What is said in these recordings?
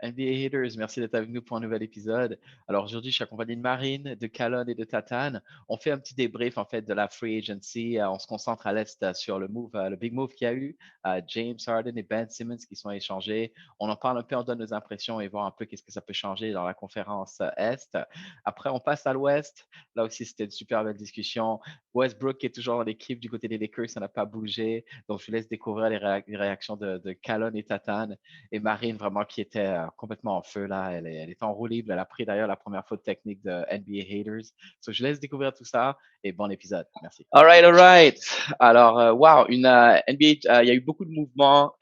NBA Haters, merci d'être avec nous pour un nouvel épisode. Alors aujourd'hui, je suis accompagné de Marine, de Calonne et de Tatane. On fait un petit débrief en fait de la free agency. On se concentre à l'est sur le move, le big move qu'il y a eu. James Harden et Ben Simmons qui sont échangés. On en parle un peu, on donne nos impressions et voir un peu qu'est-ce que ça peut changer dans la conférence est. Après, on passe à l'ouest. Là aussi, c'était une super belle discussion. Westbrook qui est toujours dans l'équipe du côté des Lakers, ça n'a pas bougé. Donc, je vous laisse découvrir les réactions de Calonne et Tatane. Et Marine, vraiment, qui était complètement en feu, là. Elle est enroulée. Elle a pris d'ailleurs la première faute technique de NBA Haters. So, je laisse découvrir tout ça et bon épisode. Merci. All right, all right. Alors, wow, une NBA, il y a eu beaucoup de mouvements,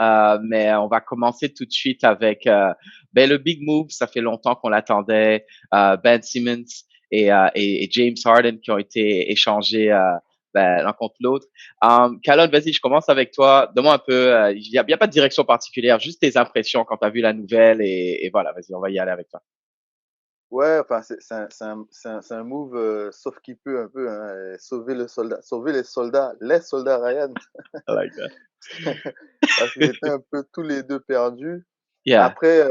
mais on va commencer tout de suite avec le big move. Ça fait longtemps qu'on l'attendait. Ben Simmons et James Harden qui ont été échangés l'un contre l'autre. Calonne, vas-y, je commence avec toi. Donne-moi un peu, il y a pas de direction particulière, juste tes impressions quand tu as vu la nouvelle et voilà, vas-y, on va y aller avec toi. Ouais, enfin, c'est un move, sauf qui peut un peu, hein, sauver les soldats Ryan, I like that. parce qu'ils étaient un peu tous les deux perdus. Yeah, Après,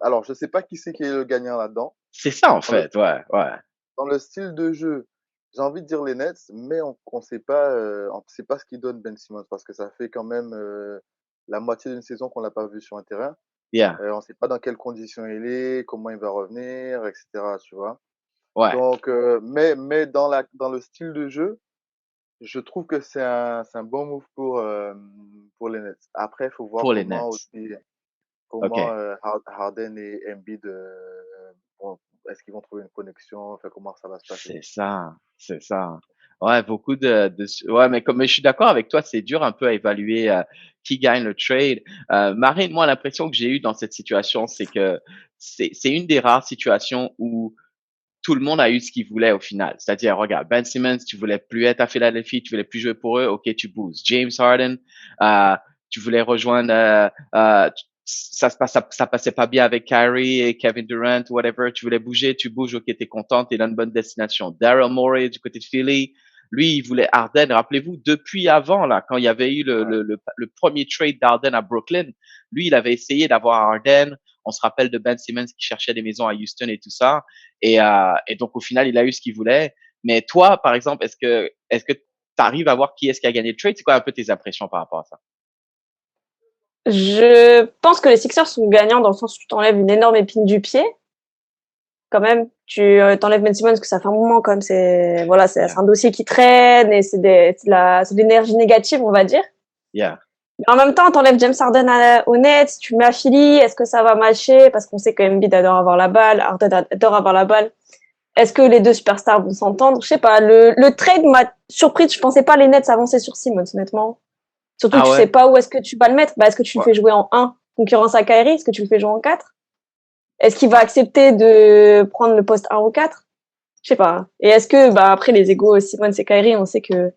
alors, je sais pas qui est le gagnant là-dedans. c'est ça en Dans le, fait, ouais, ouais. dans le style de jeu, j'ai envie de dire les Nets, mais on sait pas ce qu'il donne Ben Simmons, parce que ça fait quand même la moitié d'une saison qu'on l'a pas vu sur un terrain. Yeah, On sait pas dans quelles conditions il est, comment il va revenir, etc. Tu vois. ouais, Donc, mais dans le style de jeu, je trouve que c'est un bon move pour les Nets. Après, il faut voir pour les comment Nets. aussi, comment OK. Harden et Embiid, est-ce qu'ils vont trouver une connexion, enfin, comment ça va se passer. C'est ça, c'est ça. Ouais, beaucoup ouais, mais comme mais je suis d'accord avec toi, c'est dur un peu à évaluer qui gagne le trade. Marine, moi, l'impression que j'ai eue dans cette situation, c'est que c'est une des rares situations où tout le monde a eu ce qu'il voulait au final. C'est-à-dire, regarde, Ben Simmons, tu voulais plus être à Philadelphie, tu voulais plus jouer pour eux, ok, tu bouges. James Harden, euh, tu voulais rejoindre, ça passait pas bien avec Kyrie et Kevin Durant, whatever, tu voulais bouger, tu bouges, ok, t'es content, t'es dans une bonne destination. Daryl Morey du côté de Philly, lui, il voulait Harden. Rappelez-vous, depuis avant, là, quand il y avait eu Ouais, le premier trade d'Harden à Brooklyn, lui, il avait essayé d'avoir Harden. On se rappelle de Ben Simmons qui cherchait des maisons à Houston et tout ça. Et donc, au final, il a eu ce qu'il voulait. Mais toi, par exemple, est-ce que tu arrives à voir qui est-ce qui a gagné le trade? C'est quoi un peu tes impressions par rapport à ça? Je pense que les Sixers sont gagnants dans le sens où tu t'enlèves une énorme épine du pied. Quand même, tu t'enlèves Ben Simmons parce que ça fait un moment quand même. C'est Yeah, un dossier qui traîne et c'est de l'énergie négative, on va dire. yeah, Mais en même temps, t'enlèves James Harden au Nets, tu mets à Philly. Est-ce que ça va matcher? Parce qu'on sait que Embiid adore avoir la balle, Harden adore avoir la balle. Est-ce que les deux superstars vont s'entendre? Je sais pas. Le trade m'a surprise. Je pensais pas les Nets avancer sur Simmons, honnêtement. Surtout que ah tu sais ouais, pas où est-ce que tu vas le mettre. Est-ce que tu le ouais, fais jouer en 1, concurrence à Kyrie? Est-ce que tu le fais jouer en 4? Est-ce qu'il va ouais. accepter de prendre le poste 1 ou 4? Je sais pas. Et est-ce que, après, les égos, Simmons et Kyrie, on sait que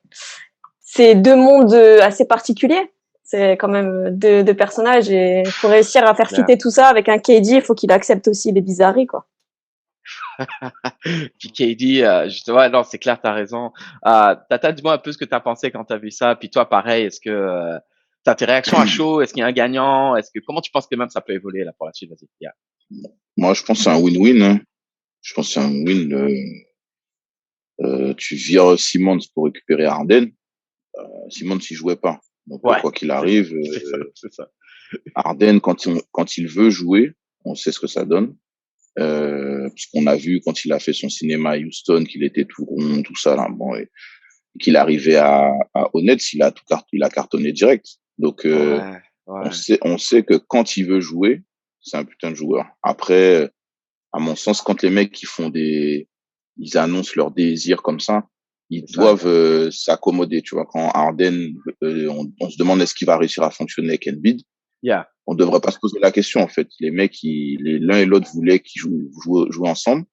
c'est deux mondes assez particuliers. C'est quand même deux personnages et faut réussir à c'est faire clair. fitter tout ça avec un KD, il faut qu'il accepte aussi les bizarreries, quoi. Puis KD, justement, ouais, non, c'est clair, t'as raison. Tata, dis-moi un peu ce que t'as pensé quand t'as vu ça. Puis toi, pareil, est-ce que t'as tes réactions à chaud? Est-ce qu'il y a un gagnant? Comment tu penses que même ça peut évoluer là pour la suite? Vas-y. Yeah. Moi, je pense que c'est un win-win, hein. Je pense que c'est un win. Tu vires Simmons pour récupérer Harden. Simmons, il jouait pas. Donc, Ouais, quoi qu'il c'est ça, arrive, c'est ça, c'est ça. Harden, quand il veut jouer, on sait ce que ça donne. Parce qu'on a vu quand il a fait son cinéma à Houston qu'il était tout rond, tout ça là, bon, et qu'il arrivait à Honnête, il a cartonné direct. Donc Ouais, ouais. on sait que quand il veut jouer, c'est un putain de joueur. Après, à mon sens, quand les mecs ils annoncent leur désir comme ça, ils C'est ça, doivent exact. s'accommoder. Tu vois, quand Harden, on se demande est-ce qu'il va réussir à fonctionner avec Embiid. Yeah. On devrait pas se poser la question en fait. Les mecs, l'un et l'autre voulaient qu'ils jouent ensemble.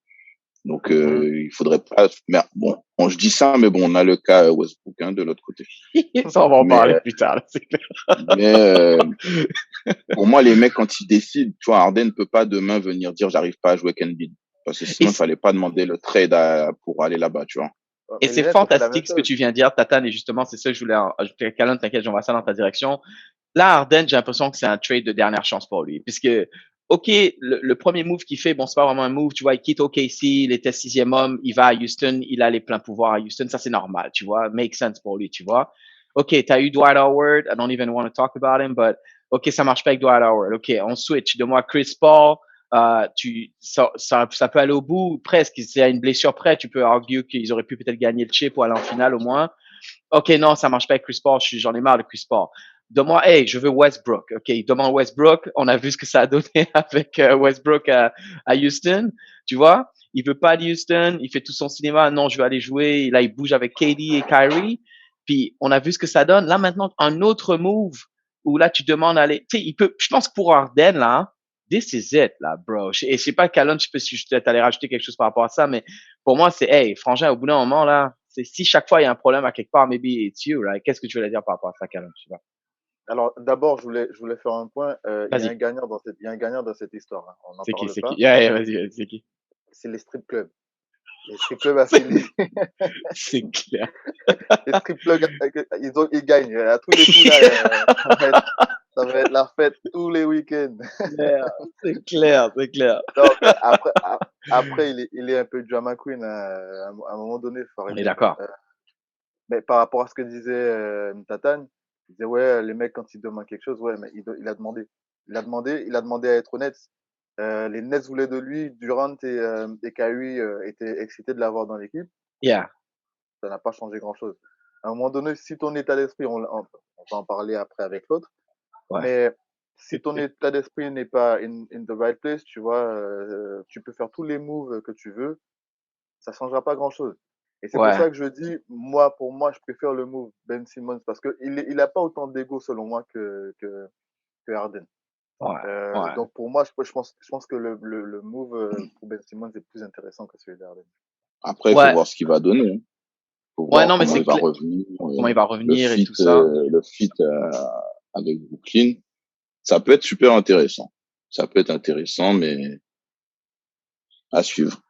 Donc Mhm. il faudrait pas. Mais bon, je dis ça, mais bon, on a le cas Westbrook hein, de l'autre côté. Ça, on va en Mais parler plus tard, là, c'est clair. mais pour moi, les mecs quand ils décident, tu vois, Harden peut pas demain venir dire j'arrive pas à jouer avec Embiid parce que Et, sinon il fallait pas demander le trade pour aller là-bas, tu vois. Ouais, et mais les c'est Nets ont fait la même fantastique ce que chose. tu viens de dire, Tatane, et justement, c'est ça que je voulais ajouter. Calonne, t'inquiète, j'envoie ça dans ta direction. Là, Harden, j'ai l'impression que c'est un trade de dernière chance pour lui, puisque OK, le premier move qu'il fait, bon, c'est pas vraiment un move, tu vois, il quitte OKC, il était 6e homme, il va à Houston, il a les pleins pouvoirs à Houston, ça c'est normal, tu vois, make sense pour lui, tu vois. OK, t'as eu Dwight Howard, I don't even want to talk about him, but OK, ça marche pas avec Dwight Howard. OK, on switch. De moi, Chris Paul, ça peut aller au bout, presque. S'il y a une blessure près, tu peux arguer qu'ils auraient pu peut-être gagner le chip ou aller en finale au moins. OK, non, ça marche pas avec Chris Paul, j'en ai marre de Chris Paul. Demande, hey, je veux Westbrook. OK, il demande Westbrook. On a vu ce que ça a donné avec Westbrook à Houston. Tu vois, il veut pas de Houston. Il fait tout son cinéma. Non, je veux aller jouer. Là, il bouge avec KD et Kyrie. Puis, on a vu ce que ça donne. Là, maintenant, un autre move où là, tu demandes à aller. Tu sais, je pense que pour Harden, là, this is it, là, bro. Et je sais pas, Calonne, je sais pas si je t'allais rajouter quelque chose par rapport à ça, mais pour moi, c'est, hey, frangin, au bout d'un moment, là, c'est si chaque fois il y a un problème à quelque part, maybe it's you, right? Qu'est-ce que tu veux dire par rapport à ça, Calonne? Je sais pas. Alors, d'abord, je voulais faire un point. Il y a un Vas-y. gagnant il y a un gagnant dans cette histoire, hein. On n'en C'est qui, parle c'est pas. qui? Yeah, vas-y, c'est qui? C'est les strip clubs. Les strip clubs affiliés. C'est clair. Les strip clubs, ils gagnent. À tous les coups, là, ça va être la fête tous les week-ends. C'est clair, c'est clair. Donc, après, il est un peu drama queen, à un moment donné, faut On est arrêter. d'accord. Mais par rapport à ce que disait Tatane, il disait, ouais, les mecs, quand ils demandent quelque chose, ouais, mais il a demandé. Il a demandé à être honnête. Les Nets voulaient de lui, Durant et Kyrie étaient excités de l'avoir dans l'équipe. Yeah. Ça n'a pas changé grand-chose. À un moment donné, si ton état d'esprit, on va en parler après avec l'autre, Ouais. mais si ton état d'esprit n'est pas in the right place, tu vois, tu peux faire tous les moves que tu veux, ça changera pas grand-chose. Et c'est pour Ouais. ça que je dis, pour moi, je préfère le move Ben Simmons parce que il a pas autant d'ego selon moi que Harden. Ouais. Donc pour moi, je pense que le move pour Ben Simmons est plus intéressant que celui d'Harden. Après, il faut Ouais. voir ce qu'il va donner, hein. Faut Ouais, voir non, mais comment c'est il va clair. revenir. Comment il va revenir et tout ça. Le fit avec Brooklyn, ça peut être super intéressant. Ça peut être intéressant, mais à suivre.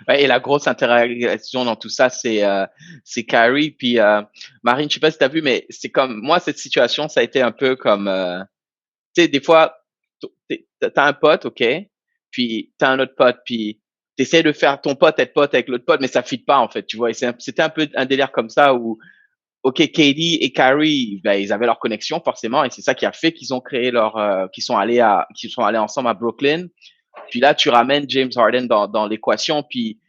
Ouais, et la grosse interaction dans tout ça, c'est Kyrie. Puis, Marine, je sais pas si tu as vu, mais c'est comme, moi, cette situation, ça a été un peu comme, tu sais, des fois, t'as un pote, OK, puis t'as un autre pote, puis t'essaies de faire ton pote être pote avec l'autre pote, mais ça fit pas, en fait, tu vois. Et c'était un peu un délire comme ça où, OK, KD et Kyrie, ben, ils avaient leur connexion, forcément, et c'est ça qui a fait qu'ils ont créé qu'ils sont allés ensemble à Brooklyn. Puis là, tu ramènes James Harden dans l'équation, puis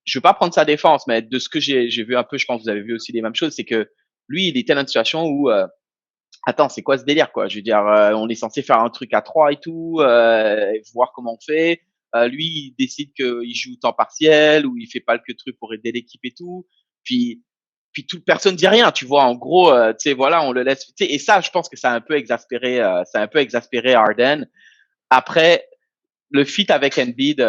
je veux pas prendre sa défense, mais de ce que j'ai vu un peu, je pense que vous avez vu aussi les mêmes choses, c'est que lui, il était dans une situation où, attends, c'est quoi ce délire, quoi? Je veux dire, on est censé faire un truc à trois et tout, voir comment on fait. Lui, il décide qu'il joue temps partiel ou il fait pas le que truc pour aider l'équipe et tout. Puis, toute personne dit rien, tu vois. En gros, tu sais, voilà, on le laisse. Tu sais, et ça, je pense que ça a un peu exaspéré, Harden. Après, le fit avec Embiid,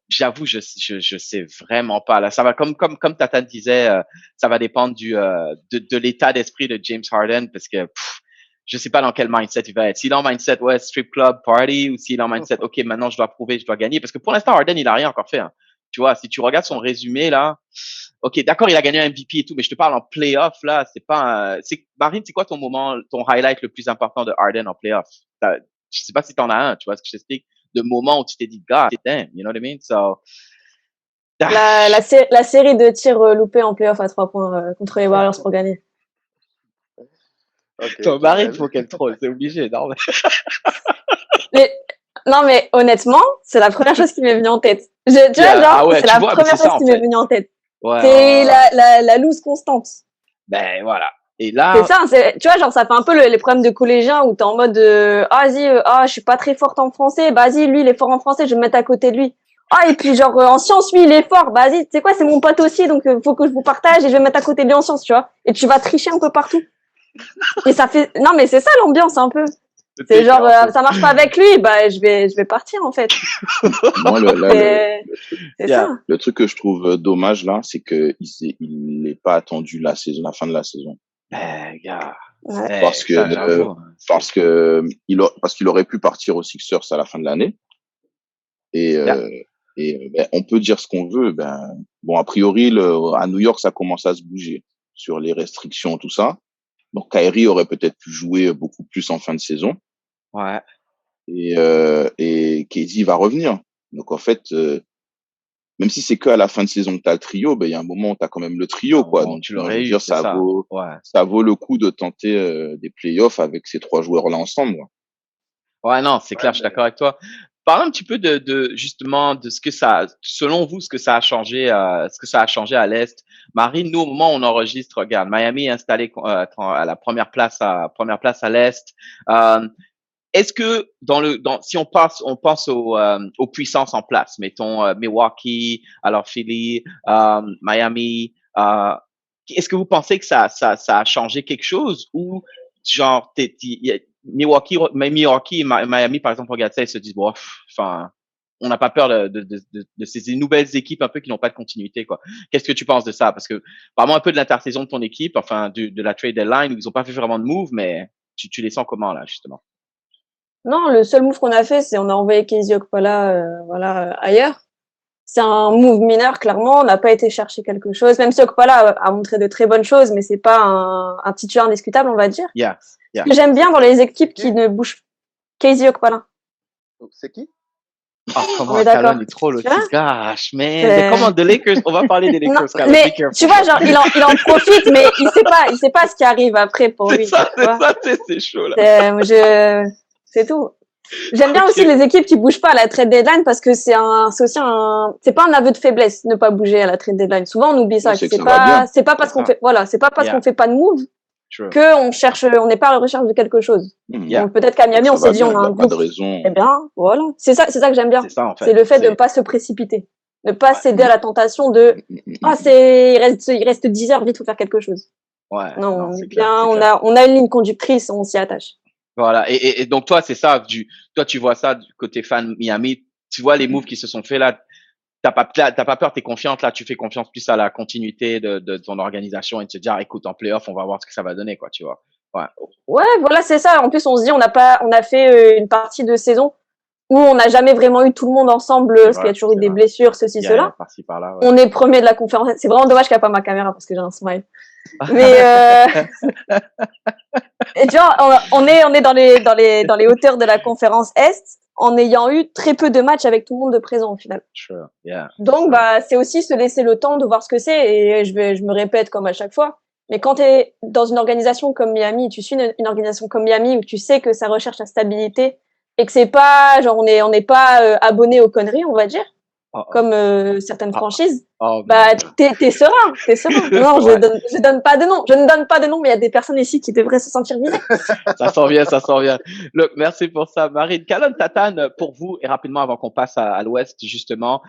j'avoue, je sais vraiment pas. Là, ça va comme Tata disait, ça va dépendre de l'état d'esprit de James Harden parce que je sais pas dans quel mindset il va être. S'il est en mindset, ouais, strip club, party, ou s'il est en mindset, ok, maintenant je dois prouver, je dois gagner. Parce que pour l'instant, Harden, il a rien encore fait, hein. Tu vois, si tu regardes son résumé, là, ok, d'accord, il a gagné un MVP et tout, mais je te parle en playoff, là, c'est pas Marine, c'est quoi ton highlight le plus important de Harden en playoff? Je sais pas si t'en as un, tu vois ce que je t'explique? De moment où tu t'es dit, God damn, you know what I mean? So, La série de tirs loupés en playoff à 3 points contre les Warriors pour gagner. Ok, Marine, faut qu'elle troll, c'est obligé, non? Non, mais honnêtement, c'est la première chose qui m'est venue en tête. Tu vois, c'est la première chose qui m'est venue en tête. Ouais, c'est la loose constante. Ben voilà. Et là, c'est ça, tu vois, genre ça fait un peu les problèmes de collégiens où t'es en mode vas-y, je suis pas très forte en français, vas-y, lui il est fort en français, je vais me mettre à côté de lui. Et puis genre en sciences, lui il est fort, vas-y, tu sais quoi, c'est mon pote aussi, donc faut que je vous partage et je vais me mettre à côté de lui en sciences, tu vois. Et tu vas tricher un peu partout. Et ça fait, non mais c'est ça l'ambiance un peu. C'est genre ça marche pas avec lui, bah je vais partir en fait. Moi, ça. Le truc que je trouve dommage là, c'est que il n'est pas attendu la fin de la saison. Gars. Ouais. Parce qu'il aurait pu partir aux Sixers à la fin de l'année. Et on peut dire ce qu'on veut. Bon, a priori, à New York, ça commence à se bouger sur les restrictions, tout ça. Donc, Kyrie aurait peut-être pu jouer beaucoup plus en fin de saison. Ouais. Et KD, KD va revenir. Donc, en fait, même si c'est qu'à la fin de saison que tu as le trio, ben, il y a un moment où tu as quand même le trio, quoi. Bon, Donc, tu moi, je veux l'aurais eu, dire, c'est ça. Ouais. ça vaut le coup de tenter des playoffs avec ces 3 joueurs-là ensemble, quoi. Ouais, non, c'est Ouais, clair, je suis d'accord avec toi. Parlons un petit peu justement de ce que ça, selon vous, ce que ça a changé, ce que ça a changé à l'Est. Marine, nous, au moment où on enregistre, regarde, Miami est installé à la première place à l'Est. Euh, Est-ce que si on pense aux puissances en place, mettons Milwaukee, alors Philly, Miami, est-ce que vous pensez que ça a changé quelque chose ou genre Milwaukee et Miami par exemple regardent ça et se disent bon, enfin on n'a pas peur de ces nouvelles équipes un peu qui n'ont pas de continuité quoi. Qu'est-ce que tu penses de ça? Parce que parle-moi un peu de l'intersaison de ton équipe, enfin de la trade deadline où ils ont pas fait vraiment de move, mais tu les sens comment là justement? Non, le seul move qu'on a fait, c'est on a envoyé Casey Okpala, voilà, ailleurs. C'est un move mineur, clairement. On n'a pas été chercher quelque chose. Même si Okpala a montré de très bonnes choses, mais c'est pas un titulaire indiscutable, on va dire. Yeah, Ce yeah. que j'aime bien dans les équipes qui? qui ne bougent, Casey Okpala. C'est qui? Oh, On comment est d'accord. Calonne est trop Tu vois? aussi. Gosh, man. C'est- Comment the Lakers? On va parler des Non, Lakers, Calonne. Be mais careful, tu vois, bro. genre, il en profite, mais il sait pas ce qui arrive après pour lui. Tu vois? C'est chaud, là. C'est tout. J'aime bien aussi Ok. les équipes qui bougent pas à la trade deadline parce que c'est aussi c'est pas un aveu de faiblesse ne pas bouger à la trade deadline. Souvent on oublie Non, ça, que c'est que ça va bien. c'est pas parce C'est qu'on ça. fait, voilà, c'est pas parce Yeah, qu'on fait pas de move true. que on n'est pas à la recherche de quelque chose. Yeah, Donc peut-être qu'à C'est que Miami on ça s'est va dit bien. on Il a n'y un a pas de groupe, raison. eh bien voilà, c'est ça que j'aime bien. c'est ça, en C'est fait. le fait de ne C'est, pas se précipiter, ne pas ouais, céder à Mm, la tentation de ah mm. il reste 10 heures, vite faut faire quelque chose. ouais, Non, non, on est c'est clair, bien, c'est clair. on a une ligne conductrice, on s'y attache. Voilà. Et donc, toi, c'est ça. Toi, tu vois ça du côté fan Miami. Tu vois les moves qui se sont faits là. T'as pas peur, t'es confiante là. Tu fais confiance plus à la continuité de ton organisation et de te dire, ah, écoute, en playoff, on va voir ce que ça va donner, quoi, tu vois. Ouais, Ouais, voilà, c'est ça. En plus, on se dit, on a fait une partie de saison où on n'a jamais vraiment eu tout le monde ensemble, c'est parce qu'il y vrai, a toujours eu c'est des vrai. blessures, ceci, Il y a cela. par-ci, par-là, ouais. On est premier de la conférence. C'est vraiment dommage qu'il n'y a pas ma caméra parce que j'ai un smile. Mais et tu vois, on est dans les hauteurs de la conférence Est en ayant eu très peu de matchs avec tout le monde de présent au final. Sure, yeah, c'est Donc, ça. bah, c'est aussi se laisser le temps de voir ce que c'est. Et je me répète comme à chaque fois. Mais quand tu es dans une organisation comme Miami, tu suis une organisation comme Miami où tu sais que ça recherche la stabilité et que c'est pas, genre, on n'est pas abonné aux conneries, on va dire, Oh, oh. comme certaines Ah, franchises. oh, Bah, man. t'es serein, t'es serein. Non, Ouais, je donne pas de nom. Je ne donne pas de nom, mais il y a des personnes ici qui devraient se sentir visées. ça sent bien, ça sent bien. Look, merci pour ça, Marine. Calonne Tatane, pour vous, et rapidement avant qu'on passe à l'Ouest, justement,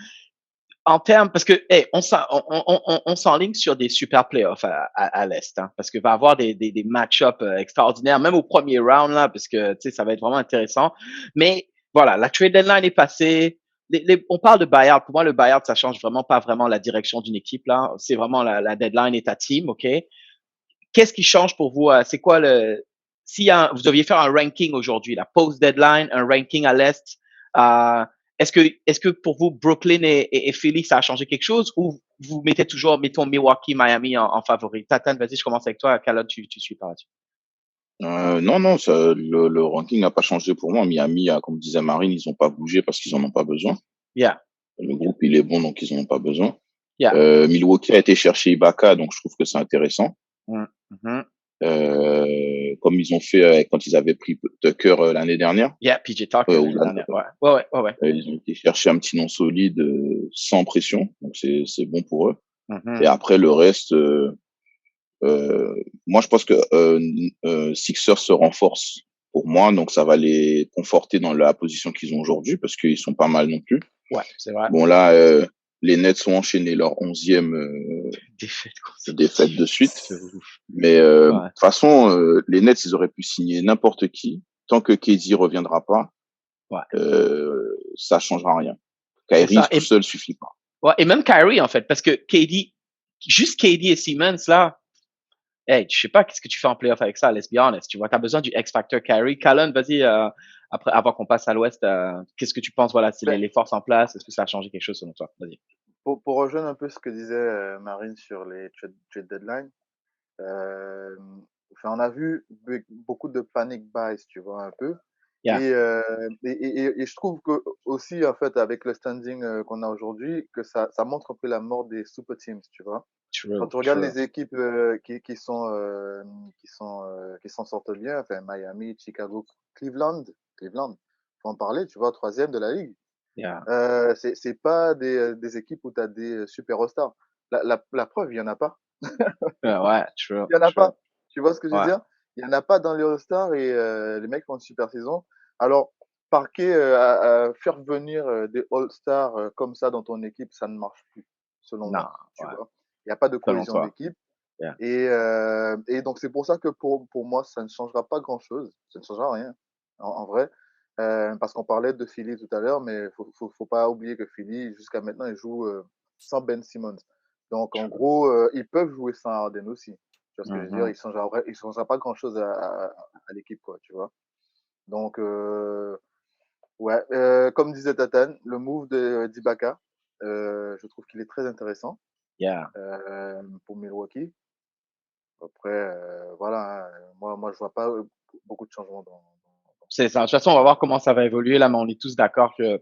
en termes, parce que, hey, on s'enligne sur des super playoffs à l'Est, hein, parce que va y avoir des match-ups extraordinaires, même au premier round, là, parce que, tu sais, ça va être vraiment intéressant. Mais, voilà, la trade deadline est passée. On parle de buyout. Pour moi, le buyout, ça change vraiment pas vraiment la direction d'une équipe, là. C'est vraiment la deadline est ta team, OK? Qu'est-ce qui change pour vous? C'est quoi si vous deviez faire un ranking aujourd'hui, la post-deadline, un ranking à l'Est, euh, est-ce que pour vous, Brooklyn et Philly, ça a changé quelque chose ou vous mettez toujours, mettons, Milwaukee, Miami en favori? Tatane, vas-y, je commence avec toi. Khaled, tu suis par là-dessus. Non, non, le ranking n'a pas changé pour moi. Miami, comme disait Marine, ils n'ont pas bougé parce qu'ils en ont pas besoin. Yeah, Le groupe, il est bon, donc ils n'en ont pas besoin. yeah. Milwaukee a été chercher Ibaka, donc je trouve que c'est intéressant. Mm-hmm. Comme ils ont fait quand ils avaient pris Tucker l'année dernière. Yeah, PJ Tucker Ou l'année dernière. Ouais. ils ont été chercher un petit nom solide sans pression, donc c'est bon pour eux. Mm-hmm. Et après le reste, moi je pense que Sixers se renforce pour moi, donc ça va les conforter dans la position qu'ils ont aujourd'hui parce qu'ils sont pas mal non plus. Ouais, c'est vrai. Bon là, les Nets ont enchaîné leur 11e Défaite, défaite de suite. c'est ouf. Mais de toute façon, les Nets, ils auraient pu signer n'importe qui. Tant que KD reviendra pas, Ouais. ça changera rien. C'est Kyrie ça. tout seul suffit pas. Ouais, et même Kyrie, en fait, parce que juste KD et Simmons, là, hey, je sais pas qu'est-ce que tu fais en playoff avec ça, let's be honest. Tu vois, tu as besoin du X-Factor Kyrie. Callan, vas-y, après, avant qu'on passe à l'Ouest, qu'est-ce que tu penses, voilà, si Ben, les forces en place, est-ce que ça a changé quelque chose selon toi? Vas-y. pour rejoindre un peu ce que disait Marine sur les trade deadline, enfin, on a vu beaucoup de panic buys, tu vois, un peu. Yeah, Et je trouve que aussi, en fait, avec le standing qu'on a aujourd'hui, que ça montre un peu la mort des super teams, tu vois. Quand true, tu regardes true. les équipes qui s'en sortent bien, enfin Miami, Chicago, Cleveland, faut en parler, tu vois, troisième de la ligue. Yeah. C'est pas des équipes où tu as des superstars. La preuve, il y en a pas. Ouais, true, Il y en a true. pas. Tu vois ce que je veux Ouais. dire? Il y en a pas dans les All-Stars et les mecs font une super saison. Alors, Parquet, à faire venir des All-Stars comme ça dans ton équipe, ça ne marche plus, selon Non, moi. Tu ouais. vois? Il n'y a pas de Selon cohésion toi. d'équipe. Yeah. Et donc, c'est pour ça que pour moi, ça ne changera pas grand-chose. Ça ne changera rien, en vrai. Parce qu'on parlait de Philly tout à l'heure, mais faut pas oublier que Philly, jusqu'à maintenant, il joue sans Ben Simmons. Donc, en True. gros, ils peuvent jouer sans Harden aussi. Tu vois ce que je veux dire? Mhm. Il changera pas grand-chose à l'équipe, quoi, tu vois. Donc, ouais, comme disait Tatane, le move de d'Ibaka, je trouve qu'il est très intéressant Yeah. pour Milwaukee. Après, voilà, hein, moi, je vois pas beaucoup de changements C'est ça. De toute façon, on va voir comment ça va évoluer là, mais on est tous d'accord que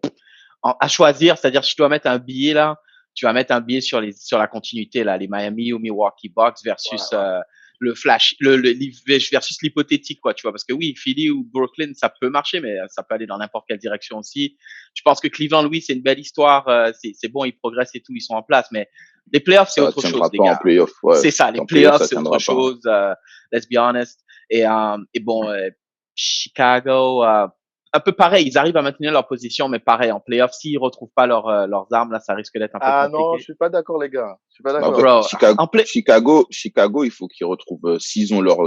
à choisir, c'est-à-dire si tu dois mettre un billet là, tu vas mettre un billet sur la continuité là, les Miami ou Milwaukee Bucks Ouais, versus ouais. le flash, versus l'hypothétique quoi, tu vois, parce que oui, Philly ou Brooklyn, ça peut marcher, mais ça peut aller dans n'importe quelle direction aussi. Je pense que Cleveland, oui, c'est une belle histoire, c'est bon, ils progressent et tout, ils sont en place, mais les playoffs, c'est Ça autre chose, tiendra les pas en gars. playoff, ouais. C'est ça, les En playoff, playoffs, ça c'est autre tiendra pas. chose. Let's be honest. Et bon, Chicago, un peu pareil, ils arrivent à maintenir leur position, mais pareil, en playoff, s'ils retrouvent pas leurs armes, là, ça risque d'être un peu Ah non, je compliqué. suis pas d'accord, les gars. Je suis pas Mais en Oh, d'accord. fait, bro, en play, Chicago, il faut qu'ils retrouvent, s'ils ont leur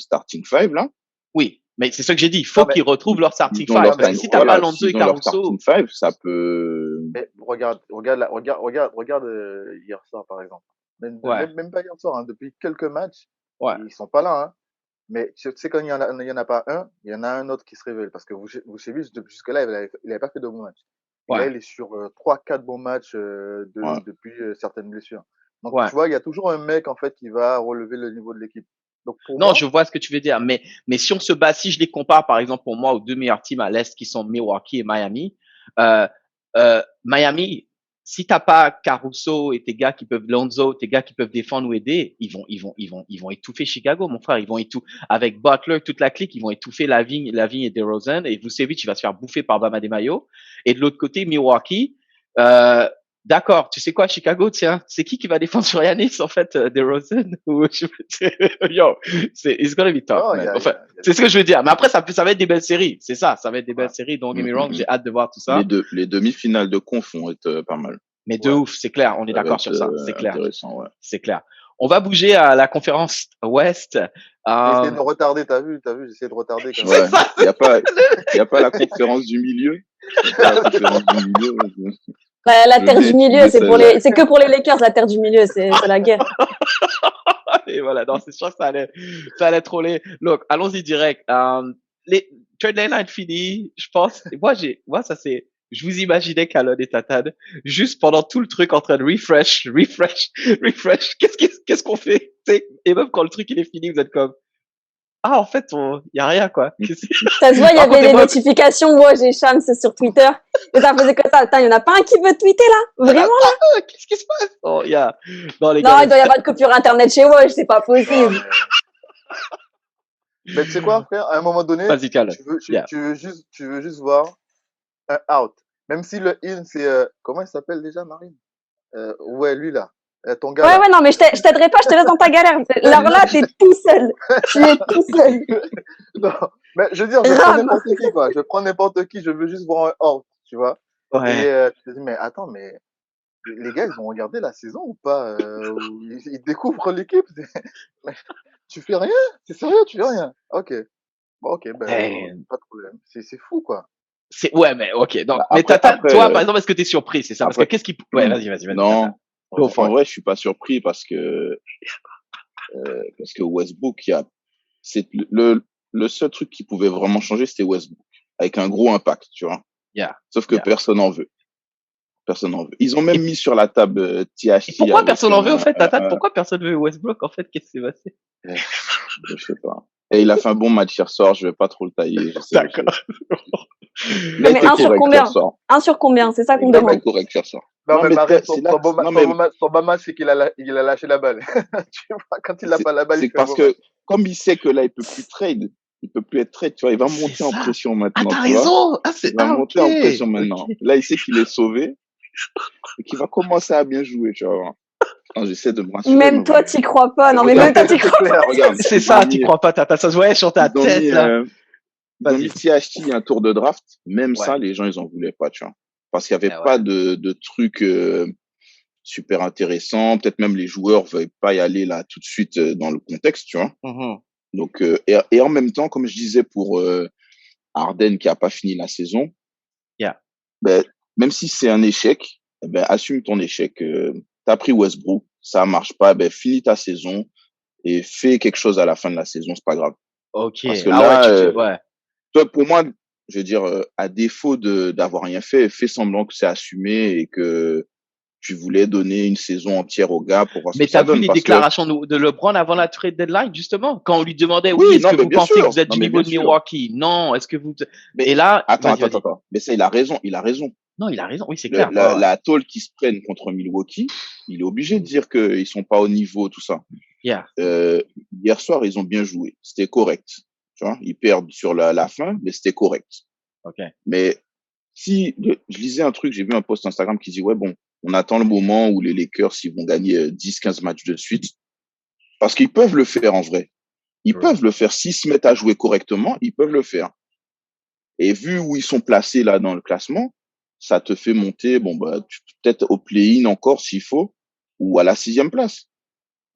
starting five, là, oui, mais c'est ce que j'ai dit, il faut Non, mais, qu'ils retrouvent leur s'ils starting ont five, non, leur, parce mais que si t'as pas regarde, voilà, Lonzo et s'ils ont leur starting Caruso, five, ça peut, regarde hier soir, par exemple. ouais, Même pas hier soir, hein, depuis quelques matchs, ouais, ils sont pas là, hein. Mais tu sais, quand il y en a pas un, il y en a un autre qui se révèle. Parce que Vucevic, jusque-là, il avait pas fait de bons matchs. Et là, ouais, il est sur 3-4 bons matchs ouais. depuis certaines blessures. Donc, ouais. tu vois, il y a toujours un mec, en fait, qui va relever le niveau de l'équipe. Donc, pour Non, je moi, vois ce que tu veux dire, mais si on se base, si je les compare, par exemple, pour moi, aux deux meilleurs teams à l'Est qui sont Milwaukee et Miami, euh, Miami, si t'as pas Caruso et tes gars qui peuvent, Lonzo, tes gars qui peuvent défendre ou aider, ils vont étouffer Chicago, mon frère. Ils vont étouffer, avec Butler, toute la clique, ils vont étouffer Lavigne et DeRozan, et Vucevic, il va se faire bouffer par Bam Adebayo. Et de l'autre côté, Milwaukee, euh, d'accord, tu sais quoi, Chicago, tiens, c'est qui va défendre sur Giannis, en fait, DeRozan? Yo, it's gonna be tough, non, man. Enfin, il y a c'est des ce que je veux trucs. dire. Mais après, ça va être des belles séries. C'est ça, ça va être des Ouais, belles séries. Don't get Mm, me mm, wrong, mm. j'ai hâte de voir tout ça. Les demi-finales de conf vont être pas mal. Mais de ouais. ouf, c'est clair, on est Ça va d'accord être sur ça. C'est clair, intéressant, ouais. c'est clair. On va bouger à la conférence Ouest. J'ai essayé Euh, de retarder, t'as vu, j'ai essayé de retarder quand même. c'est Ouais. ça. Il y a pas la conférence du milieu. Il y a pas la conférence du milieu. La Je terre l'ai du milieu, étudié celle-là. c'est que pour les Lakers, la terre du milieu, c'est la guerre. Et voilà, non, c'est sûr que ça allait troller. Donc, allons-y direct. Les trade deadline fini, je pense. Et moi, ça c'est, je vous imaginais Calonne et Tatane juste pendant tout le truc en train de refresh. Qu'est-ce qu'on fait? Et même quand le truc il est fini, vous êtes comme, ah, en fait, y a rien, quoi. Ça se voit, il y avait des Racontez-moi. notifications. Moi, j'ai Shams sur Twitter. Et ça faisait que ça. Attends, il y en a pas un qui veut tweeter là? Vraiment là? Qu'est-ce qui se passe? Oh, non, les Non, gars, il doit y avoir de coupure internet chez Wesh, c'est pas Non, possible. mais tu sais quoi, frère, à un moment donné, vas-y, Calonne. Yeah. tu veux juste voir un out. Même si le in, c'est, comment il s'appelle déjà, Marine? Ouais, lui là. Ton gars là. Ouais, non, mais je t'aiderai pas, je te laisse dans ta galère. Alors là, t'es tout seul. Tu es tout seul. Non, mais je veux dire, je prends Rame. n'importe qui, quoi. Je prends n'importe qui, je veux juste voir un out, tu vois. Et Ouais. tu te dis, mais attends, mais les gars, ils ont regardé la saison ou pas ou ils découvrent l'équipe. Mais tu fais rien? C'est sérieux, tu fais rien? Ok. Bon, ok, ben, Eh, pas de problème. C'est fou, quoi. ouais, mais ok. Donc, Bah, mais après, toi, par exemple, est-ce que t'es surpris? C'est ça? Parce que après, qu'est-ce qui, ouais, vas-y, non, Tata. Go for en it. vrai, je suis pas surpris parce que Westbrook, c'est le seul truc qui pouvait vraiment changer, c'était Westbrook, avec un gros impact, tu vois. Yeah. Sauf que Yeah. personne en veut. Personne en veut. Ils ont même mis sur la table THT. Et pourquoi avec personne en veut, en fait, Tata? Pourquoi personne veut Westbrook, en fait? Qu'est-ce qui s'est passé? Je sais pas. Et il a fait un bon match hier soir, je vais pas trop le tailler, je sais. D'accord. Il a Mais été un sur correct hier combien? soir. Un sur combien? C'est ça qu'on Il a été demande. correct hier soir. Non, Non, mais mais Marine, c'est là, non, mais son bon match, c'est qu'il a lâché la balle. Tu vois, quand il n'a pas la balle, il c'est fait un parce bon match. que, comme il sait que là, il peut plus trade, il peut plus être trade, tu vois, il va C'est monter en ça. pression Ah, maintenant, t'as tu vois. raison. Il va monter en pression maintenant. Ok. Là, il sait qu'il est sauvé et qu'il va commencer à bien jouer, tu vois. Non, j'essaie de me rassurer, mais Même toi, voilà. t'y crois pas. Non, mais Regarde, même toi, t'y C'est crois clair. regarde, C'est ils ça, ont t'y mis, crois pas, Tata. Ça se voyait sur ta ils ont mis, tête, là. ils ont Vas-y. mis THT un tour de draft. Même Ouais. ça, les gens, ils en voulaient pas, tu vois. Parce qu'il y avait Ah ouais. pas de trucs super intéressants. Peut-être même les joueurs veulent pas y aller là tout de suite dans le contexte, tu vois. Mhm. Donc, et en même temps, comme je disais pour Harden qui a pas fini la saison, Yeah. ben, même si c'est un échec, eh ben, assume ton échec. T'as pris Westbrook, ça marche pas, ben, finis ta saison et fais quelque chose à la fin de la saison, c'est pas grave. Ok. Parce que Ah ouais, là, ouais. toi, pour moi, je veux dire, à défaut d'avoir rien fait, fais semblant que c'est assumé et que tu voulais donner une saison entière au gars pour voir ce Mais que ça t'as vu donne. les Parce que, déclarations de LeBron avant la trade deadline, justement, quand on lui demandait, oui, oui, est-ce non, que mais vous bien pensez que sûr. vous êtes Non, du mais niveau bien de sûr. Milwaukee? Non. Est-ce que vous... Mais Et là, attends, vas-y, attends, vas-y. attends. Mais ça, il a raison, il a raison. Non, il a raison. Oui, c'est clair. La, Ouais, ouais. la tôle qui se prennent contre Milwaukee, il est obligé de dire qu'ils sont pas au niveau, tout ça. Yeah. Hier soir, ils ont bien joué. C'était correct. Tu vois, ils perdent sur la fin, mais c'était correct. Ok. Mais si je lisais un truc, j'ai vu un post Instagram qui dit ouais bon, on attend le moment où les Lakers ils vont gagner 10-15 matchs de suite parce qu'ils peuvent le faire en vrai. Ils peuvent le faire s'ils se mettent à jouer correctement, ils peuvent le faire. Et vu où ils sont placés là dans le classement, ça te fait monter bon bah peut-être au play-in encore s'il faut ou à la 6e place.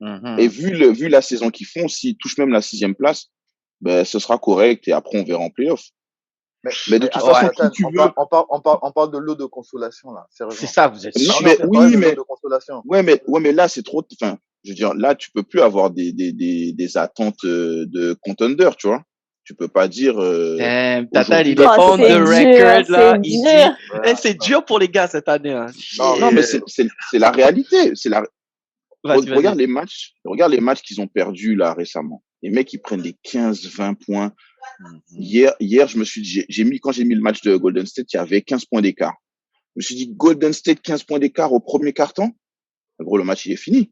Et Mhm. vu la saison qu'ils font, s'ils touchent même la 6e place, ben ce sera correct et après on verra en playoff. Mais de toute Attends, façon, Ouais. qui Nathan, tu veux. on parle de l'eau de consolation, là, C'est sérieusement. ça, vous êtes Non, On est en mais sûr. train de parler oui, de l'eau mais de consolation. ouais, mais là c'est trop. Enfin, je veux dire, là tu peux plus avoir des attentes de contender, tu vois. Tu peux pas dire Damn, Tata, il aujourd'hui. est Oh, on the c'est record, dur, là. c'est Il dit, dur. eh, c'est dur pour les gars cette année. Hein. Non, Non, Shit. mais mais c'est la réalité. Vas-y, vas-y. Regarde les matchs qu'ils ont perdus là récemment. Les mecs ils prennent des 15-20 points. Mhm. Hier, je me suis dit, quand j'ai mis le match de Golden State, il y avait 15 points d'écart. Je me suis dit, Golden State, 15 points d'écart au premier quart-temps. En gros, le match, il est fini.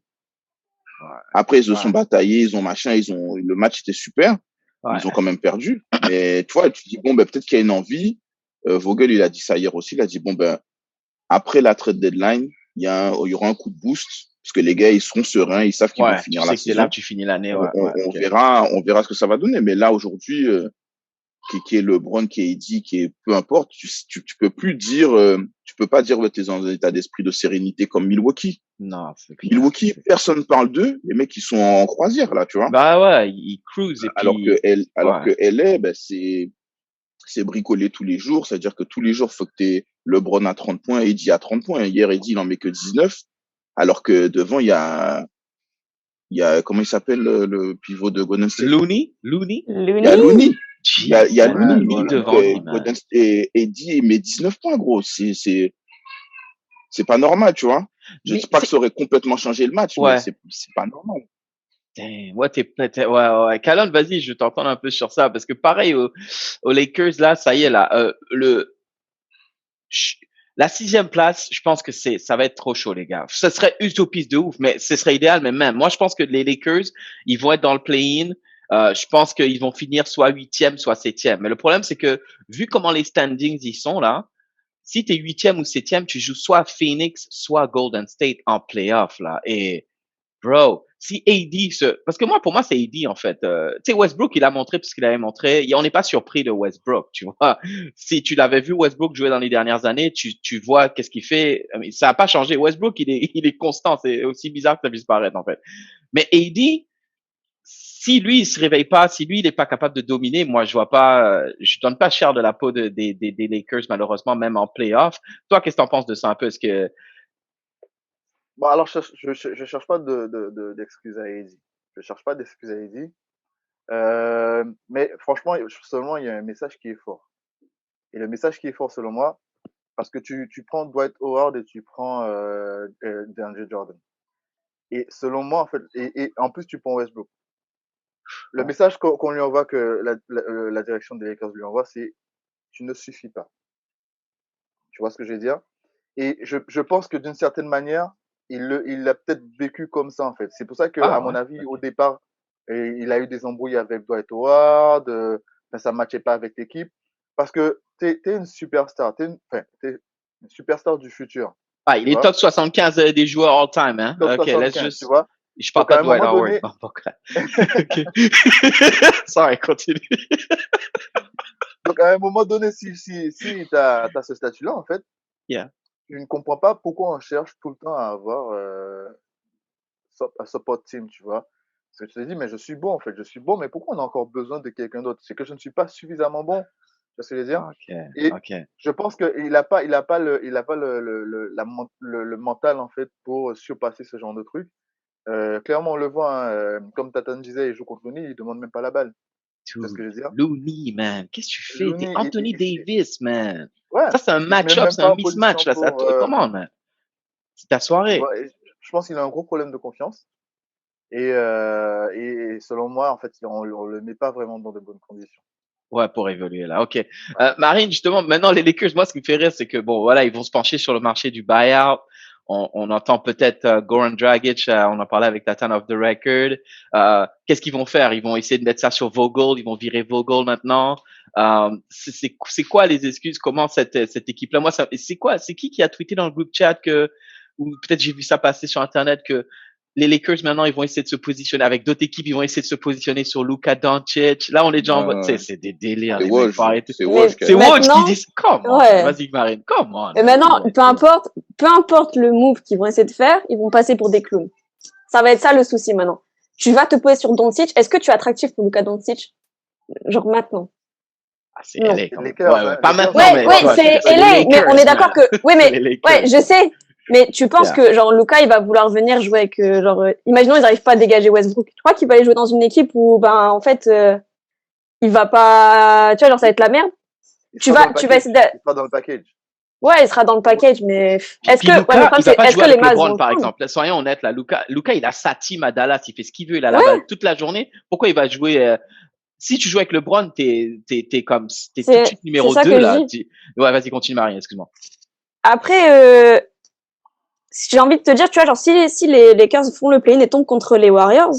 Après, ils se sont Ouais. bataillés, le match était super. Ouais. Ils ont quand même perdu. Mais tu vois, tu dis, bon, ben, peut-être qu'il y a une envie. Vogel, il a dit ça hier aussi. Il a dit, bon, ben, après la trade deadline, il y aura un coup de boost. Parce que les gars, ils seront sereins. Ils savent qu'ils vont Ouais, tu finir la sais que c'est là saison. que tu finis l'année. Ouais, ouais, On ok. verra ce que ça va donner. Mais là, aujourd'hui, qui est LeBron, qui est AD, qui est peu importe, tu peux plus dire, tu peux pas dire ouais, t'es dans un état d'esprit de sérénité comme Milwaukee. Non, c'est clair. Milwaukee, personne parle d'eux, les mecs ils sont en croisière là, tu vois. Bah ouais, il cruise et Alors puis, ouais. que LA, ben c'est bricolé tous les jours, c'est-à-dire que tous les jours faut que t'aies LeBron à 30 points, AD à 30 points. Hier AD il en met que 19, alors que devant il y a comment il s'appelle le pivot de Golden State? Looney? Il y a Looney? Looney. Jeez, Il y a t'as Looney. Looney voilà. devant lui, Golden man. State et AD il met 19 points gros. C'est pas normal, tu vois. Je Mais dis pas que ça aurait complètement changé le match, mais ouais. c'est pas normal. Damn, ouais, ouais. Calonne, vas-y, je t'entends un peu sur ça parce que pareil aux Lakers là, ça y est là, ch- la 6e place, je pense que ça va être trop chaud les gars. Ce serait utopiste de ouf, mais ce serait idéal. Mais même, moi je pense que les Lakers, ils vont être dans le play-in. Je pense qu'ils vont finir soit 8e, soit 7e. Mais le problème c'est que vu comment les standings ils sont là, si tu es 8e ou 7e, tu joues soit Phoenix, soit Golden State en playoff là. Et bro, si AD parce que pour moi, c'est AD, en fait. Tu sais, Westbrook, il a montré parce qu'il avait montré. On n'est pas surpris de Westbrook, tu vois. Si tu l'avais vu Westbrook jouer dans les dernières années, tu vois qu'est-ce qu'il fait. Ça n'a pas changé. Westbrook, il est constant. C'est aussi bizarre que ça puisse paraître, en fait. Mais AD, si lui, il se réveille pas, si lui, il n'est pas capable de dominer, moi, je vois pas, je donne pas cher de la peau des Lakers, malheureusement, même en playoff. Toi, qu'est-ce que t'en penses de ça un peu? Est-ce que, Bon, alors, je cherche pas d'excuses à Eddie. Je cherche pas d'excuses à Eddie. Mais franchement, seulement, il y a un message qui est fort. Et le message qui est fort, selon moi, parce que tu prends Dwight Howard et tu prends DeAndre Jordan. Et selon moi, en fait, et en plus, tu prends Westbrook. Le message qu'on lui envoie, que la direction des Lakers lui envoie, c'est tu ne suffis pas. Tu vois ce que je veux dire? Et je pense que d'une certaine manière, il l'a peut-être vécu comme ça, en fait. C'est pour ça que, à Ah mon ouais, avis, au ok. départ, il a eu des embrouilles avec Dwight Howard, ça matchait pas avec l'équipe. Parce que t'es une superstar, t'es une superstar du futur, Ah, tu il est vois? top 75 des joueurs all-time, hein. Top Ok, laisse 75, tu juste. vois? Je parle Donc, à pas un de Dwight moment Howard. donné, Bon, ok. Ok. Sorry, continue. donc, à un moment donné, si t'as ce statut-là, en fait, Yeah. je ne comprends pas pourquoi on cherche tout le temps à avoir, un support team, tu vois. Parce que tu te dis, mais je suis bon, en fait, je suis bon, mais pourquoi on a encore besoin de quelqu'un d'autre? C'est que je ne suis pas suffisamment bon. Tu vois ce que je veux dire? Ok, Et ok. je pense il a pas le mental, en fait, pour surpasser ce genre de truc. Clairement, on le voit, hein, comme Tatan disait, il joue contre Looney, il demande même pas la balle. Tu vois ce que Dude, je veux dire? Looney, man. Qu'est-ce que tu fais? T'es Looney, Anthony Davis, man. ouais, Ça, c'est un il se met match-up, même c'est un pas en position mismatch, là. C'est à pour, toi. Comment, man? C'est ta tu soirée. vois, et je pense qu'il a un gros problème de confiance. Et selon moi, en fait, on le met pas vraiment dans de bonnes conditions. Ouais, pour évoluer, là. OK. Ouais. Marine, justement, maintenant, les Lakers, moi, ce qui me fait rire, c'est que, bon, voilà, ils vont se pencher sur le marché du buyout. On entend peut-être Goran Dragic, on en parlait avec Tatan of the Record. Qu'est-ce qu'ils vont faire? Ils vont essayer de mettre ça sur Vogel, ils vont virer Vogel maintenant. C'est quoi les excuses? Comment cette équipe-là? Moi, c'est qui a tweeté dans le groupe chat ou peut-être j'ai vu ça passer sur Internet, que les Lakers maintenant ils vont essayer de se positionner avec d'autres équipes, ils vont essayer de se positionner sur Luka Doncic. Là, on est déjà en mode, tu sais, Euh, c'est des délires, c'est les mecs, faut Woj, arrêter. c'est Mais Woj qui a C'est dit Woj ça. qui maintenant, dit ça. Come on, ouais. vas-y Marine, come on, Et man. maintenant, Ouais. peu importe le move qu'ils vont essayer de faire, ils vont passer pour des clowns. Ça va être ça le souci maintenant. Tu vas te poser sur Doncic. Est-ce que tu es attractif pour Luka Doncic? Genre maintenant? Ah, c'est Non. LA Les quand même. Lakers, Ouais, ouais, hein, pas Lakers, maintenant, c'est Ouais, mais fort, tu ouais, vois, hein. c'est c'est les LA, mais on Lakers, est man. d'accord que, oui, C'est mais, les ouais, Lakers. je sais, mais tu penses Yeah. que, genre, Luka, il va vouloir venir jouer avec, genre, imaginons, ils n'arrivent pas à dégager Westbrook. Tu crois qu'il va aller jouer dans une équipe où, ben, en fait, il va pas, tu vois, genre, ça va être la merde? Il sera dans le Tu vas package. essayer de, Il sera dans le package. ouais, il sera dans le package, mais est-ce Puis que, ouais, mais le Luka, problème, il va c'est, pas est-ce jouer que les avec Mavs vont LeBron, le par prendre? exemple. Soyons honnêtes, là. Luka, il a sa team à Dallas, il fait ce qu'il veut, il a la balle Ouais, toute la journée. Pourquoi il va jouer si tu joues avec LeBron, t'es tout de suite c'est numéro ça 2 que je là. dis. Ouais, vas-y, continue Marie, excuse-moi. Après, j'ai envie de te dire, tu vois, genre, si les Lakers font le play-in et tombent contre les Warriors,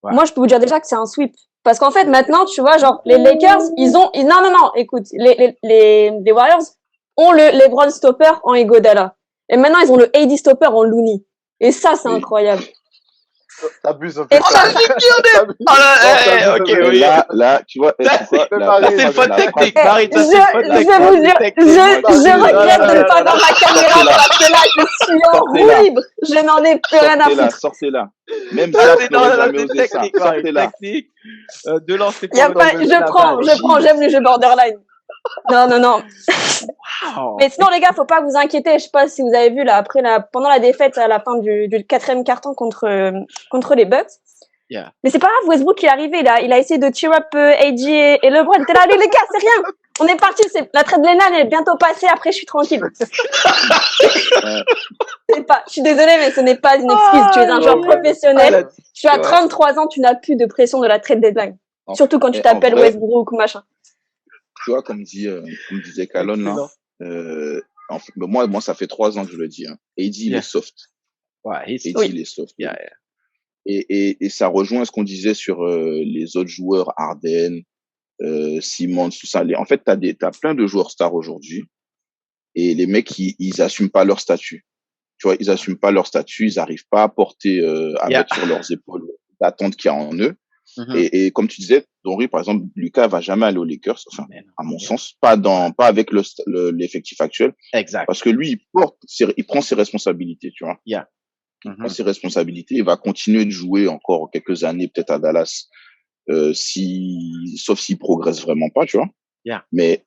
Ouais. moi, je peux vous dire déjà que c'est un sweep. Parce qu'en fait, maintenant, tu vois, genre, les Lakers, non, non, non, écoute, les Warriors ont le LeBron stopper en Iguodala. Et maintenant, ils ont le AD stopper en Looney. Et ça, c'est Mais, incroyable. T'abuses un Et peu, Oh ça. là, c'est qui on est? T'abuses. Oh là, Non, t'abuses un ok, peu. mais oui. là, tu vois, Ça, c'est quoi Mais ça, Marine, c'est une faute la phrase, technique. Eh, Marie, ça, c'est une faute je technique. vous jure, Technique. je Marine, regrette Non, de ne non, pas non, avoir ma caméra sortez-la, parce que là, je suis en roue sortez-la, libre. Je n'en ai plus rien à sortez-la, foutre. sortez-la. Même Ça, Zach c'est, non, n'aurait non, non, jamais c'est osé ça. technique, Marie, Sortez-la. technique. De lancer Y pour a le pas, de la balle. je prends, j'aime le jeu borderline. Non, non, non. Wow. Mais sinon, les gars, faut pas vous inquiéter. Je sais pas si vous avez vu, là, pendant la défaite à la fin du quatrième quart-temps contre les Bucks. Yeah. Mais c'est pas grave, Westbrook, il est arrivé, il a essayé de cheer up AG et LeBron. Il était là, allez, les gars, c'est rien. On est parti, la trade Lennon est bientôt passée, après, je suis tranquille. Je suis désolée, mais ce n'est pas une excuse. Tu es un joueur professionnel. Tu as 33 ans, tu n'as plus de pression de la trade deadline. Surtout quand tu En t'appelles vrai, Westbrook ou machin. tu vois, comme disait Calonne, là, moi, ça fait 3 ans que je le dis, hein. AD, il Yeah. est soft. Ouais, AD, Oui. il est soft. Yeah, yeah. Et ça rejoint ce qu'on disait sur les autres joueurs, Harden, Simmons, tout ça. En fait, t'as plein de joueurs stars aujourd'hui, et les mecs, ils assument pas leur statut. Tu vois, ils assument pas leur statut, ils arrivent pas à porter, à Yeah. mettre sur leurs épaules l'attente qu'il y a en eux. Mhm. Et comme tu disais, Henry, par exemple, Lucas va jamais aller aux Lakers, enfin, Mais non. à mon sens, pas avec l'effectif actuel, Exact. parce que lui, il prend ses responsabilités, tu vois. Yeah. Il prend ses responsabilités, il va continuer de jouer encore quelques années, peut-être à Dallas, sauf s'il progresse vraiment pas, tu vois. Yeah. Mais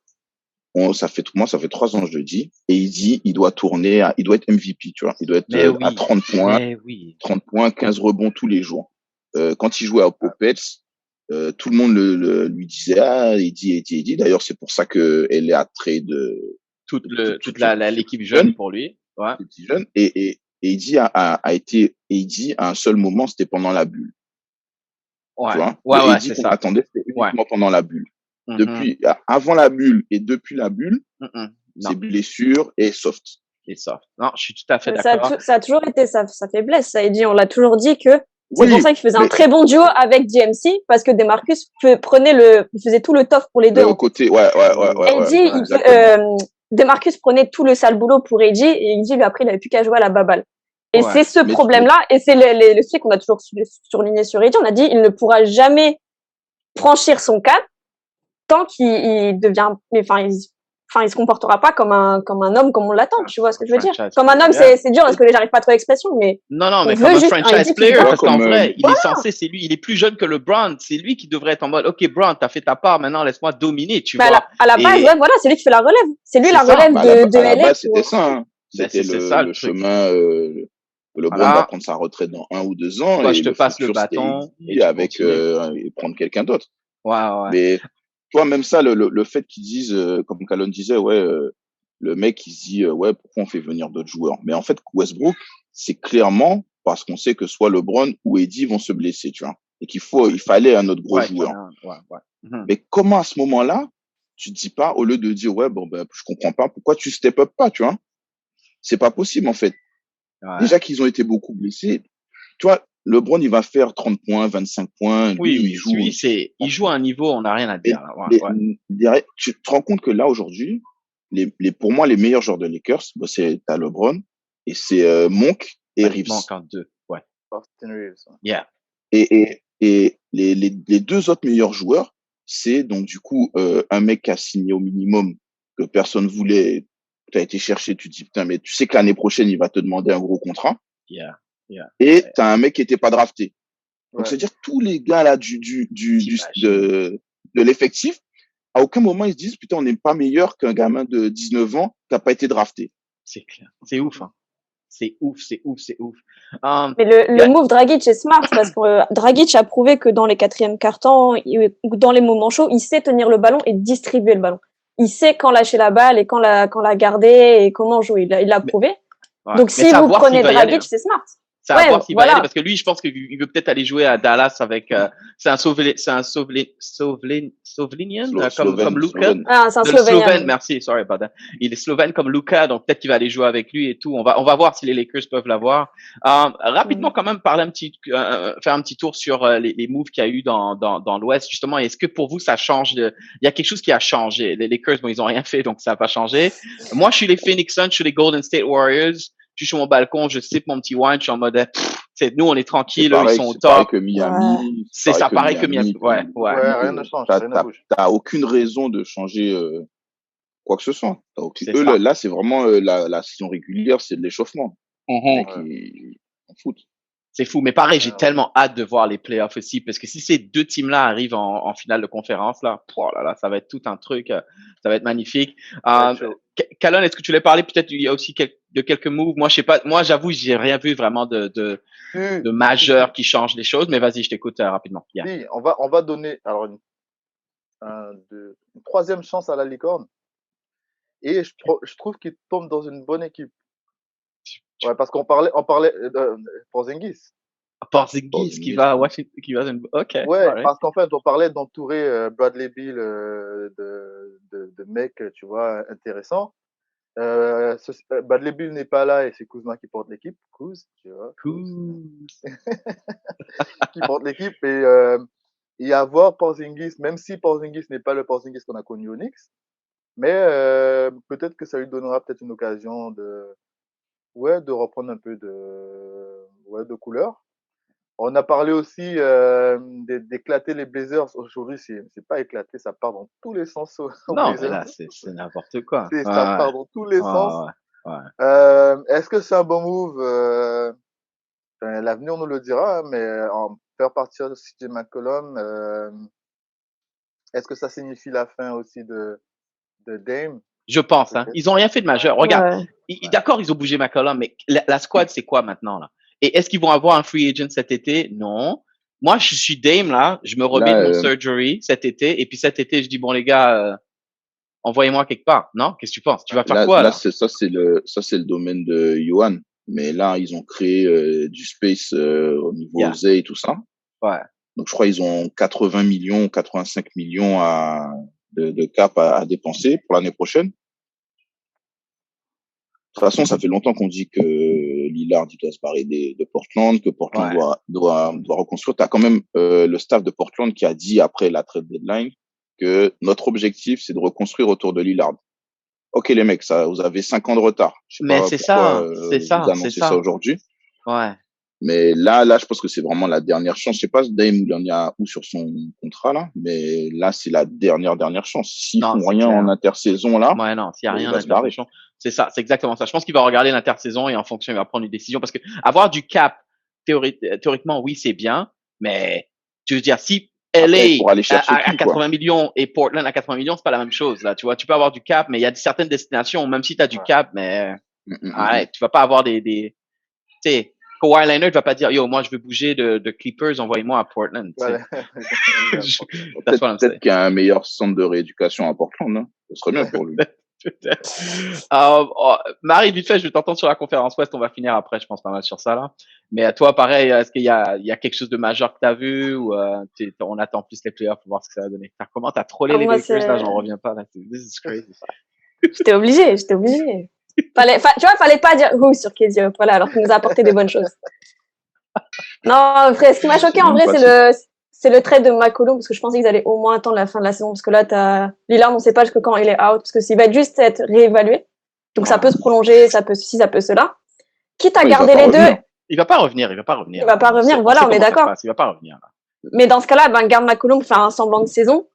ça fait 3 ans, je le dis, et il dit, il doit être MVP, tu vois. Il doit être Mais à oui. 30 points, Mais oui. 30 points, 15 rebonds tous les jours. Quand il jouait à Popets, tout le monde lui disait, il dit. D'ailleurs, c'est pour ça que elle est à trade Toute l'équipe jeune pour lui. Ouais. petit jeune. Et il dit il dit à un seul moment, c'était pendant la bulle. Ouais, tu vois. ouais, Le ouais, AD c'est qu'on ça. attendait, c'était Ouais. uniquement pendant la bulle. Mhm, Avant la bulle et depuis la bulle, mhm. c'est Non, blessure et soft. c'est ça. Non, je suis tout à fait Mais ça a, d'accord. ça a toujours été sa faiblesse, ça. Eddie, on l'a toujours dit que c'est pour Oui, ça qu'il faisait un mais très bon duo avec DMC, parce que Demarcus il faisait tout le taf pour les deux, le en fait. côté, ouais, Eddie, Ouais. exactement. Demarcus prenait tout le sale boulot pour Eddie, et Eddie, lui, après, il avait plus qu'à jouer à la baballe. Et Ouais. c'est ce Mais problème-là, et c'est le truc qu'on a toujours surligné sur Eddie. On a dit, il ne pourra jamais franchir son cap tant qu'il devient, il se comportera pas comme un homme comme on l'attend, tu vois ce que je veux dire. Franchise Comme un homme, player. c'est dur parce que j'arrive pas à trouver l'expression, mais Non, on mais veut comme un juste un franchise Eddie qui player, vend. parce qu'en comme, vrai, il est censé, c'est lui, il est plus jeune que LeBron. C'est lui qui devrait être en mode, OK, Brown, t'as fait ta part, maintenant laisse-moi dominer, tu Mais vois. à la base, Et ouais, voilà, c'est lui qui fait la relève. C'est lui c'est la ça. relève bah, de à la LA base, c'était pour. ça, hein. Ben, C'était c'est ça le le truc. chemin, que LeBron va Voilà. prendre sa retraite dans 1 ou 2 ans Toi, je et te le passe le futur, c'était bâton et Eddie tu avec, continues. et prendre quelqu'un d'autre. Ouais. Mais, toi, même ça, le fait qu'ils disent, comme Calonne disait, ouais, le mec, il se dit, ouais, pourquoi on fait venir d'autres joueurs? Mais en fait, Westbrook, c'est clairement parce qu'on sait que soit LeBron ou Eddie vont se blesser, tu vois. Et il fallait un autre gros Ouais, joueur. ouais. Mhm. Mais comment à ce moment-là, tu te dis pas, au lieu de dire, ouais, bon, ben, je comprends pas, pourquoi tu step up pas, tu vois? C'est pas possible, en fait. Ouais. Déjà qu'ils ont été beaucoup blessés. Tu vois, LeBron, il va faire 30 points, 25 points. Lui, Oui, il joue. il joue à un niveau, on n'a rien à Et dire, là. Ouais. tu te rends compte que là, aujourd'hui, pour moi, les meilleurs joueurs de Lakers, bah, t'as LeBron et c'est Monk et Il Reeves. manque en deux. Ouais. Austin Reeves. Yeah. Et les deux autres meilleurs joueurs, c'est donc du coup un mec qui a signé au minimum que personne voulait. Tu as été chercher, tu te dis putain, mais tu sais que l'année prochaine, il va te demander un gros contrat. Yeah. Et tu as un mec qui était pas drafté. Donc, Ouais. c'est-à-dire que tous les gars là de l'effectif, à aucun moment ils se disent putain, on n'est pas meilleur qu'un gamin de 19 ans qui a pas été drafté. C'est clair. C'est ouf, hein. C'est ouf. Mais le move Dragic est smart parce que Dragic a prouvé que dans les quatrièmes quart-temps ou dans les moments chauds, il sait tenir le ballon et distribuer le ballon. Il sait quand lâcher la balle et quand la garder et comment jouer. Il l'a prouvé. Ouais. Donc Mais si vous savoir s'il prenez va y aller, Dragic, hein. c'est smart. C'est à Ouais, voir s'il va y voilà. aller parce que lui, je pense qu'il veut peut-être aller jouer à Dallas avec. C'est un Slovénien comme Luka. Slovène. Ah, c'est un De le Slovénien. Slovène, merci, sorry about that. Il est slovène comme Luka, donc peut-être qu'il va aller jouer avec lui et tout. On va voir si les Lakers peuvent l'avoir. Rapidement, quand même, faire un petit tour sur les moves qu'il y a eu dans l'Ouest. Justement, est-ce que pour vous ça change il y a quelque chose qui a changé? Les Lakers, bon, ils ont rien fait, donc ça n'a pas changé. Moi, je suis les Phoenix Suns, je suis les Golden State Warriors. Je suis sur mon balcon, je sippe mon petit wine, je suis en mode, nous, on est tranquilles, ils sont au C'est pareil top. que Miami. C'est ça, pareil que Miami. Ouais. Ouais, rien ne change, rien ne bouge. T'as aucune raison de changer quoi que ce soit. C'est Eux, ça. là, c'est vraiment la saison régulière, c'est de l'échauffement. Mhm. Ils en foutent. C'est fou. Mais pareil, j'ai Ouais. tellement hâte de voir les playoffs aussi, parce que si ces deux teams-là arrivent en finale de conférence, là, oh là là, ça va être tout un truc, ça va être magnifique. Ouais, chaud. Calonne, est-ce que tu voulais parler peut-être, il y a aussi de quelques moves? Moi, je sais pas, moi, j'avoue, j'ai rien vu vraiment de majeur qui change les choses, mais vas-y, je t'écoute rapidement. Yeah. Si, on va donner alors une troisième chance à la licorne. Et je trouve qu'il tombe dans une bonne équipe. Ouais, parce on parlait de Porzingis. Porzingis qui va à Washington, ok. Ouais, alright. parce qu'en fait, on parlait d'entourer Bradley Beal de mecs, tu vois, intéressants. Bradley Beal n'est pas là et c'est Kuzma qui porte l'équipe. Tu vois. Cool. Qui porte l'équipe et avoir Porzingis, même si Porzingis n'est pas le Porzingis qu'on a connu au Knicks, mais peut-être que ça lui donnera peut-être une occasion de reprendre un peu de couleur. On a parlé aussi d'éclater les Blazers. Aujourd'hui, c'est pas éclaté, ça part dans tous les sens aux Non, mais Blazers. là, c'est n'importe quoi. Ça part dans tous les sens. Ouais. Est-ce que c'est un bon move? L'avenir nous le dira, mais faire partir CJ McCollum, est-ce que ça signifie la fin aussi de Dame? Je pense, hein. Ils ont rien fait de majeur. Regarde, Ouais. d'accord, ils ont bougé McCollum, mais la squad, c'est quoi maintenant, là? Et est-ce qu'ils vont avoir un free agent cet été? Non. Moi, je suis Dame, là. Je me remets de mon surgery cet été. Et puis cet été, je dis, bon, les gars, envoyez-moi quelque part. Non? Qu'est-ce que tu penses? Tu vas faire quoi, là? Ça, c'est le domaine de Johan. Mais là, ils ont créé du space au niveau Zay et tout ça. Ouais. Donc, je crois ils ont 80 millions, 85 millions de cap à dépenser pour l'année prochaine. De toute façon, ça fait longtemps qu'on dit que Lillard il doit se barrer de Portland, que Portland doit reconstruire. T'as quand même le staff de Portland qui a dit après la trade deadline que notre objectif c'est de reconstruire autour de Lillard. Ok les mecs, ça vous avez 5 ans de retard. Je sais Mais pas c'est pourquoi, ça, vous annoncez ça aujourd'hui. Ouais. Mais là, je pense que c'est vraiment la dernière chance. Je sais pas Dame il en a où sur son contrat là, mais là c'est la dernière chance. S'ils font rien en intersaison là, ouais non, s'il y a rien en intersaison, c'est ça, c'est exactement ça. Je pense qu'il va regarder l'intersaison et en fonction il va prendre une décision parce que avoir du cap théoriquement oui c'est bien, mais tu veux dire si LA pour aller chercher à 80 millions et Portland à 80 millions, c'est pas la même chose là. Tu vois, tu peux avoir du cap, mais il y a certaines destinations même si tu as du cap, mais tu vas pas avoir des tu sais. Kawhi Leonard va pas dire yo moi je veux bouger de Clippers, envoyez-moi à Portland. Voilà. Peut-être qu'il y a un meilleur centre de rééducation à Portland, hein. Ce serait bien pour lui. Marie, vite fait, je vais t'entendre sur la conférence Ouest, on va finir après, je pense pas mal sur ça là. Mais à toi, pareil, est-ce qu'il y a quelque chose de majeur que t'as vu ou on attend plus les playoffs pour voir ce que ça va donner? Comment t'as trollé les Lakers là, j'en reviens pas là. This is crazy. J'étais obligée. Fallait pas dire who sur KD, voilà, alors qu'il nous a apporté des bonnes choses. Non, frère, ce qui m'a choqué en vrai, c'est le trade de McCollum, parce que je pensais qu'ils allaient au moins attendre la fin de la saison, parce que là, t'as Lillard, on sait pas jusque quand il est out, parce que s'il va juste être réévalué, donc ça peut se prolonger, ça peut ceci, ça peut cela. Quitte à garder les deux. Il va pas revenir, voilà, on est d'accord. Il va pas revenir. Là. Mais dans ce cas-là, garde McCollum pour faire un semblant de saison.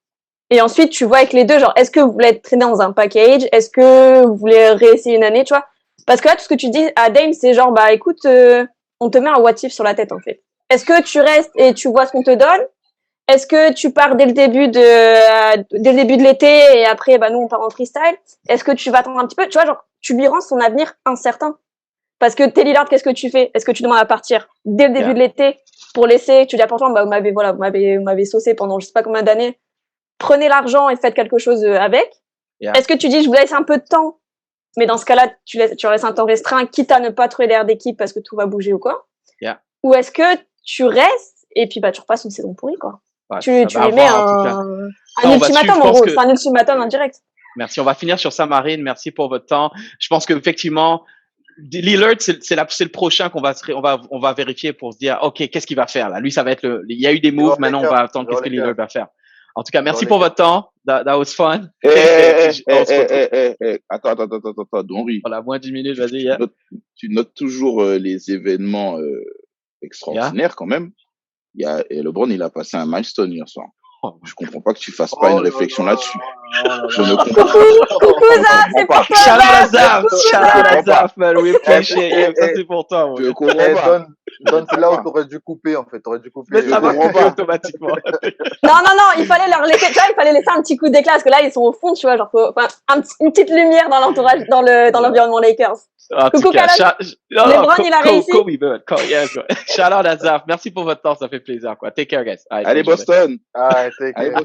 Et ensuite, tu vois avec les deux, genre, est-ce que vous voulez être traîné dans un package? Est-ce que vous voulez réessayer une année, tu vois? Parce que là, tout ce que tu dis à Dame, c'est genre, écoute, on te met un what if sur la tête, en fait. Est-ce que tu restes et tu vois ce qu'on te donne? Est-ce que tu pars dès le début de l'été et après, nous, on part en freestyle? Est-ce que tu vas attendre un petit peu? Tu vois, genre, tu lui rends son avenir incertain. Parce que t'es Lillard, qu'est-ce que tu fais? Est-ce que tu demandes à partir dès le début de l'été pour laisser, tu dis à Portland, vous m'avez saucé pendant je sais pas combien d'années. Prenez l'argent et faites quelque chose avec. Est-ce que tu dis, je vous laisse un peu de temps, mais dans ce cas-là, tu laisses un temps restreint, quitte à ne pas trouver l'air d'équipe parce que tout va bouger ou quoi? Ou est-ce que tu restes et puis tu repasses une saison pourrie, quoi? Ouais, tu lui mets un ultimatum, en gros. C'est un ultimatum indirect. Merci. On va finir sur ça, Marine. Merci pour votre temps. Je pense qu'effectivement, Lillard, c'est le prochain qu'on va vérifier pour se dire, OK, qu'est-ce qu'il va faire là? Lui, ça va être il y a eu des moves, maintenant on va attendre qu'est-ce que Lillard va faire. En tout cas, merci pour votre temps. That was fun. Attends, Henri. On a moins 10 minutes, vas-y. Tu notes toujours les événements extraordinaires quand même. Et LeBron, il a passé un milestone hier soir. Je comprends pas que tu fasses pas une réflexion là-dessus. Je ne comprends pas. Coucou Zaf, c'est pour toi. Shout out Zaf, man. We appreciate it. Ça, c'est pour toi. Je comprends pas. Don, c'est là où t'aurais dû couper, en fait. T'aurais dû couper. Mais ça va couper automatiquement. Non, il fallait leur laisser, tu vois, il fallait laisser un petit coup d'éclat, parce que là, ils sont au fond, tu vois, genre, une petite lumière dans l'entourage, dans l'environnement Lakers. Coucou Calonne. LeBron, il a réussi. Shout out à Zaf. Merci pour votre temps, ça fait plaisir, quoi. Take care, guys. Allez, Boston. Take care.